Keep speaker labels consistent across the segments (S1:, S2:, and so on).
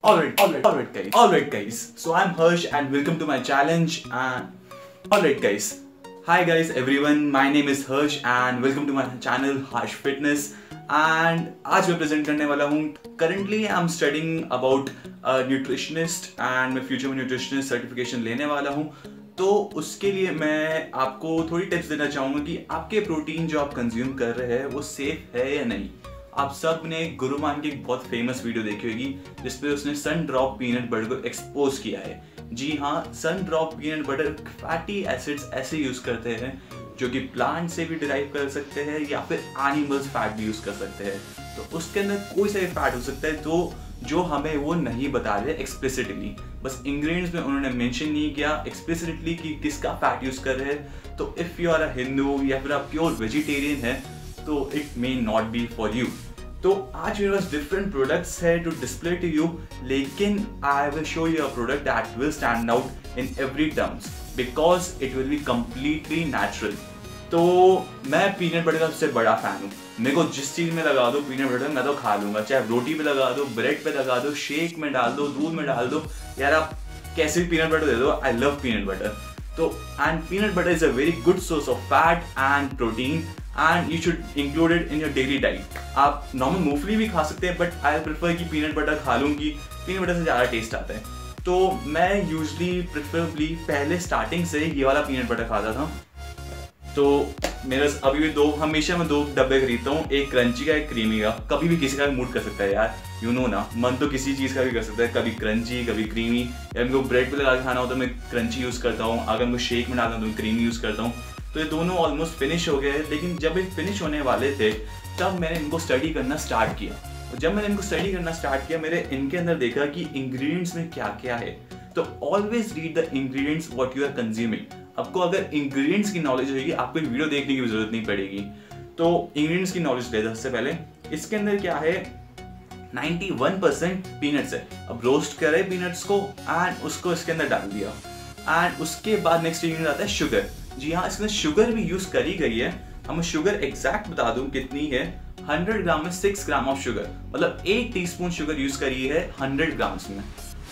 S1: Alright guys. So I'm Harsh and welcome to my challenge. Alright guys. Hi guys everyone. My name is Harsh and welcome to my channel Harsh Fitness. And आज मैं present करने वाला हूँ. Currently I'm studying about a nutritionist and मैं future में nutritionist certification लेने वाला हूँ. तो उसके लिए मैं आपको थोड़ी टिप्स देना चाहूँगा कि आपके प्रोटीन जो आप कंज्यूम कर रहे हैं वो सेफ है या नहीं. आप सब ने गुरुमान की एक बहुत फेमस वीडियो देखी होगी जिसपे उसने सन ड्रॉप पीनट बटर को एक्सपोज किया है. जी हाँ, Sundrop peanut butter fatty acids ऐसे यूज करते हैं जो कि प्लांट से भी डिराइव कर सकते हैं या फिर एनिमल्स फैट भी यूज कर सकते हैं. तो उसके अंदर कोई सा भी फैट हो सकता है तो जो हमें वो नहीं बता रहे एक्सप्लिसिटली. बस इंग्रेडिएंट्स में उन्होंने मेंशन नहीं किया एक्सप्लिसिटली कि किसका फैट यूज कर रहे हैं. तो if you are a Hindu या फिर आप प्योर वेजिटेरियन है तो it may not be for you. तो आज मेरे पास डिफरेंट प्रोडक्ट्स है टू डिस्प्ले टू यू, लेकिन I will show you a product that will stand out in every terms because it will be completely natural. तो मैं peanut butter का सबसे बड़ा फैन हूँ. मेरे को जिस चीज में लगा दो पीनट बटर मैं तो खा लूंगा, चाहे रोटी पे लगा दो, ब्रेड पे लगा दो, शेक में डाल दो, दूध में डाल दो, यार आप कैसे भी पीनट बटर दे दो. I love peanut butter. तो and peanut butter is a very good source of fat and protein and you should include it in your daily diet. आप नॉर्मल मूंगफली भी खा सकते हैं बट आई प्रेफर कि पीनट बटर खा लूँ कि पीनट बटर से ज़्यादा टेस्ट आता है. तो मैं यूजली प्रेफरेबली पहले स्टार्टिंग से ये वाला पीनट बटर खाता था. तो मेरे अभी भी हमेशा मैं 2 डब्बे खरीदता हूँ, एक क्रंची का एक क्रीमी का. कभी भी किसी का भी मूड कर सकता है यार, यू नो ना, मन तो किसी चीज़ का भी कर सकता है, कभी क्रंची कभी क्रीमी. या मेरे को ब्रेड पे लगा के खाना हो तो मैं क्रंची यूज़ करता हूँ, अगर मैं शेक में डालता हूँ तो क्रीमी यूज़ करता हूँ. तो ये दोनों ऑलमोस्ट फिनिश हो गए हैं. लेकिन जब ये फिनिश होने वाले थे तब मैंने इनको स्टडी करना स्टार्ट किया. और जब मैंने इनको स्टडी करना स्टार्ट किया मैंने इनके अंदर देखा कि इंग्रेडिएंट्स में क्या क्या है. तो always read the ingredients what you are consuming. आपको अगर इंग्रेडिएंट्स की नॉलेज होगी आपको वीडियो देखने की भी जरूरत नहीं पड़ेगी. तो इंग्रेडिएंट्स की नॉलेज ले सबसे पहले. इसके अंदर क्या है, 91% पीनट्स है. अब रोस्ट करे पीनट्स को एंड उसको इसके अंदर डाल दिया. एंड उसके बाद नेक्स्ट इंग्रेडिएंट आता है शुगर. जी हाँ, इसमें शुगर भी यूज करी गई है. हम शुगर एग्जैक्ट बता दूं कितनी है. 100 ग्राम में 6 ग्राम ऑफ शुगर, मतलब 1 टीस्पून शुगर यूज करी है 100 ग्राम्स में.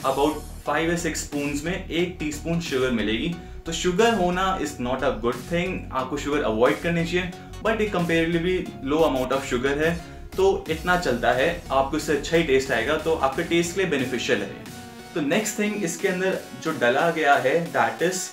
S1: अबाउट 5 या 6 स्पून में 1 टीस्पून शुगर मिलेगी. तो शुगर होना is not a good thing, आपको शुगर अवॉइड करनी चाहिए. बट एक comparatively low amount of sugar है तो इतना चलता है, आपको इससे अच्छा ही टेस्ट आएगा, तो आपके टेस्ट के लिए बेनिफिशियल है. तो नेक्स्ट थिंग इसके अंदर जो डाला गया है that is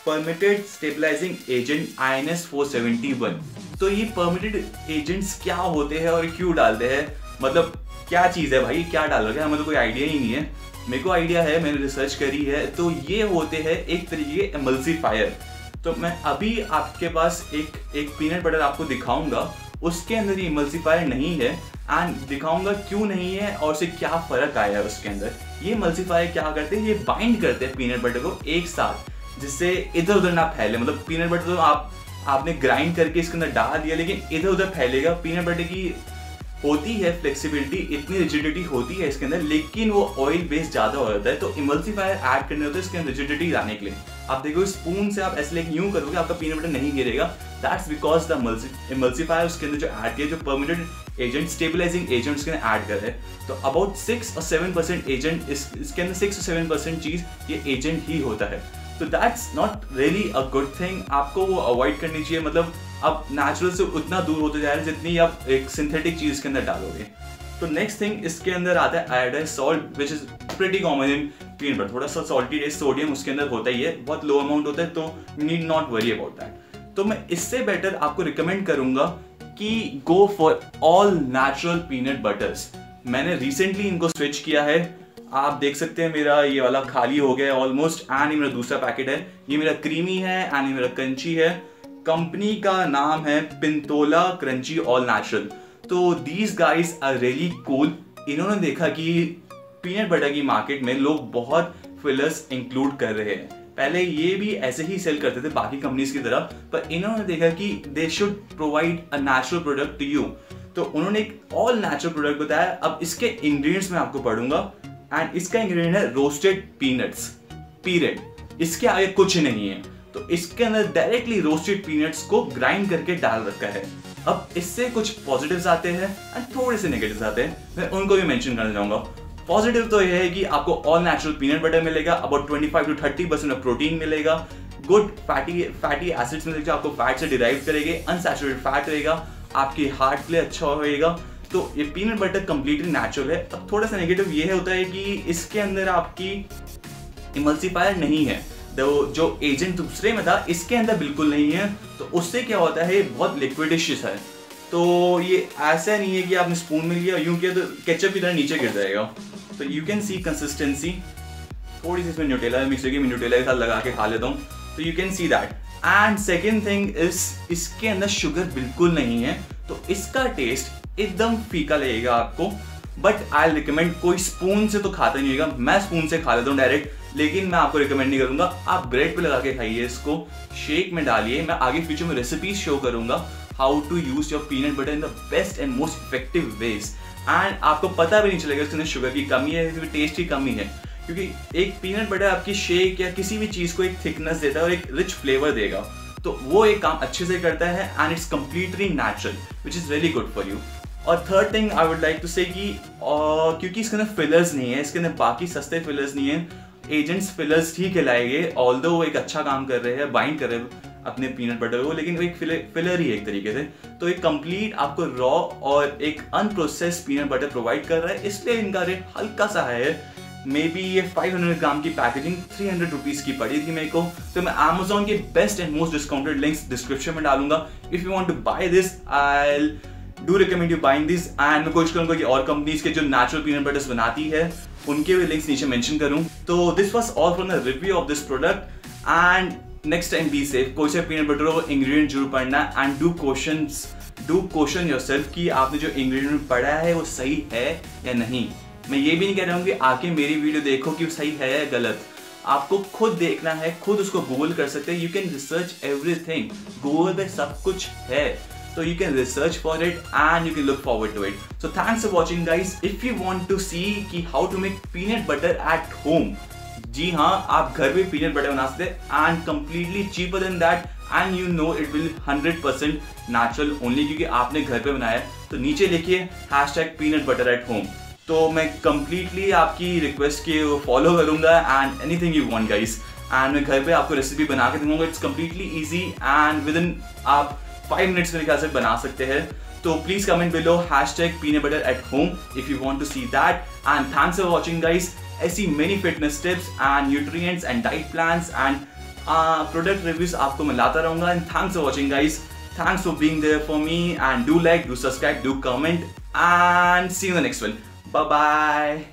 S1: permitted stabilizing agent INS 471. तो ये परमिटेड एजेंट्स क्या होते हैं और क्यों डालते हैं, मतलब क्या चीज़ है भाई, क्या डाल रखे हैं, हमें तो कोई आइडिया ही नहीं है. मेरे को आइडिया है, मैंने रिसर्च करी है. तो ये होते हैं एक तरीके के एमल्सीफायर. तो मैं अभी आपके पास एक पीनट बटर आपको दिखाऊंगा, उसके अंदर ये एमल्सीफायर नहीं है एंड दिखाऊंगा क्यों नहीं है और उससे क्या फर्क आया है उसके अंदर. ये एमल्सीफायर क्या करते हैं, ये बाइंड करते हैं पीनट बटर को एक साथ जिससे इधर उधर ना फैले. मतलब पीनट बटर तो आपने ग्राइंड करके इसके अंदर डाल दिया लेकिन इधर उधर फैलेगा. पीनट बटर की होती है फ्लेक्सिबिलिटी, इतनी रिजिडिटी होती है इसके अंदर, लेकिन वो ऑयल बेस्ड ज्यादा हो जाता है. तो इमल्सीफायर ऐड करने होते हैं इसके अंदर रिजिडिटी लाने के लिए. आप देखो स्पून से आप ऐसे लेके यूं करोगे आपका पीनट बटर नहीं गिरेगा. दैट्स बिकॉज द इमल्सीफायर उसके अंदर जो ऐड किया, जो परमिटेड एजेंट स्टेबलाइजिंग एजेंट उसके अंदर ऐड कर रहे हैं. तो अबाउट 6 और 7% एजेंट इसके अंदर 6 से 7% चीज ये एजेंट ही होता है. तो that's not really a good thing, आपको वो अवॉइड करनी चाहिए. मतलब आप नेचुरल से उतना दूर होते जा रहे हैं जितनी आप एक सिंथेटिक चीज के अंदर डालोगे. तो नेक्स्ट थिंग इसके अंदर आता है iodise salt which is pretty common in peanut butter. थोड़ा सा सॉल्टी टेस्ट, सोडियम उसके अंदर होता ही है, बहुत लो अमाउंट होता है, तो need not worry about that. तो मैं इससे बेटर आपको रिकमेंड करूंगा कि go for all natural peanut buttress. मैंने रिसेंटली इनको स्विच किया है. आप देख सकते हैं मेरा ये वाला खाली हो गया है ऑलमोस्ट एंड ये मेरा दूसरा पैकेट है. ये मेरा क्रीमी है एंड ये मेरा क्रंची है. कंपनी का नाम है पिंतोला क्रंची ऑल नेचुरल. तो these guys are really cool. इन्होंने देखा कि पीनट बटर की मार्केट में लोग बहुत फिलर्स इंक्लूड कर रहे हैं. पहले ये भी ऐसे ही सेल करते थे बाकी कंपनीज की तरह, पर इन्होंने देखा कि they should provide a natural product to you. तो उन्होंने एक ऑल नेचुरल प्रोडक्ट बताया. अब इसके इंग्रेडिएंट्स में आपको पढ़ूंगा एंड इसका इंग्रेडिएंट है रोस्टेड पीनट्स, पीरियड. इसके आगे कुछ नहीं है. तो इसके अंदर डायरेक्टली रोस्टेड पीनट्स को ग्राइंड करके डाल रखा है. अब इससे कुछ पॉजिटिव्स आते हैं एंड थोड़े से नेगेटिव्स आते हैं, मैं उनको भी मेंशन करना चाहूंगा. पॉजिटिव तो यह है कि आपको ऑल नेचुरल पीनट बटर मिलेगा, अबाउट 25 to 30% ऑफ प्रोटीन मिलेगा, गुड फैटी एसिड्स मिलेगा जो आपको फैट से डिराइव करेंगे, अनसैचुरेटेड फैट रहेगा, आपके हार्ट के लिए अच्छा होएगा। तो ये पीनट बटर कंप्लीटली नेचुरल है। अब थोड़ा सा नेगेटिव ये होता है कि इसके अंदर आपकी इमल्सिफायर नहीं है, जो एजेंट दूसरे में था इसके अंदर बिल्कुल नहीं है। तो उससे क्या होता है, बहुत लिक्विडिशियस है। तो ये ऐसा नहीं है कि आपने स्पून में लिया यूं किया तो केचप की तरह नीचे गिर जाएगा। तो यू कैन सी कंसिस्टेंसी, थोड़ी सी इसमें न्यूटेला मिक्स होगी, मैं न्यूटेला के साथ लगा के खा लेता हूँ। तो you can see that. And second thing is इसके अंदर शुगर बिल्कुल नहीं है, तो इसका टेस्ट एकदम फीका लगेगा आपको। बट आई रिकमेंड, कोई स्पून से तो खाता नहीं होगा, मैं स्पून से खा लेता हूँ डायरेक्ट, लेकिन मैं आपको रिकमेंड नहीं करूंगा। आप ब्रेड पे लगा के खाइए, इसको शेक में डालिए। मैं आगे फ्यूचर में रेसिपीज शो करूंगा how to use your peanut butter in the best and most effective ways. And आपको पता भी नहीं चलेगा इसके अंदर शुगर की कमी है, क्योंकि टेस्ट की कमी है, क्योंकि एक पीनट बटर आपकी शेक या किसी भी चीज को एक थिकनेस देता है और एक रिच फ्लेवर देगा। तो वो एक काम अच्छे से करता है and it's completely natural, which is very good for you. और third thing I would like to say कि क्योंकि इसके अंदर फिलर्स नहीं है, इसके अंदर बाकी सस्ते फिलर्स नहीं है, एजेंट्स फिलर्स ठीक कहलाएंगे, ऑल्दो वो एक अच्छा काम कर रहे हैं, बाइंड कर रहे हैं अपने पीनट बटर को, लेकिन वो एक फिलर ही है एक तरीके से। तो एक कंप्लीट आपको रॉ और एक अनप्रोसेस्ड पीनट बटर प्रोवाइड कर रहा है, इसलिए इनका रेट हल्का सा है। मे बी ये 500 ग्राम की पैकेजिंग 300 रुपीज की पड़ी थी मेरे को। तो मैं Amazon के best and most discounted links description में डालूंगा। If you want to buy this, I do recommend you buying this. And मैं कोशिश करूंगा कि और कंपनीज के जो नेचुरल पीनट बटर्स बनाती है उनके भी लिंक्स नीचे मेंशन करूं। तो this was all from the review of this product. And next time be safe, कोई से पीनट बटर हो इंग्रेडिएंट जरूर पढ़ना, एंड डू क्वेश्चन योरसेल्फ कि आपने जो इंग्रेडिएंट पढ़ा है वो सही है या नहीं। मैं ये भी नहीं कह रहा हूँ कि आके मेरी वीडियो देखो कि वो सही है या गलत, आपको खुद देखना है, खुद उसको गूगल कर सकते हैं। You can research everything, Google पे सब कुछ है, so you can research for it and you can look forward to it. So thanks for watching guys. If you want to see कि how to make peanut butter at home, जी हाँ, आप घर पे peanut butter बना सकते हैं and completely cheaper than that, and you know it will 100% natural only क्योंकि आपने घर पे बनाया है। तो नीचे लिखिए #peanutbutter@home। तो मैं completely आपकी रिक्वेस्ट के फॉलो करूंगा and anything you want guys, and मैं घर पे आपको रेसिपी बना के दूंगा। It's completely easy and within आप 5 मिनट्स मेरे ख्याल से बना सकते हैं। तो please comment below #peanutbutter@home if you want to see that. And thanks for watching guys. ऐसी many fitness tips and nutrients and diet plans and product reviews आपको मैं लाता रहूंगा। And thanks for watching guys. Thanks for being there for me, and do like, do subscribe, do comment, and see you in the next one. Bye bye.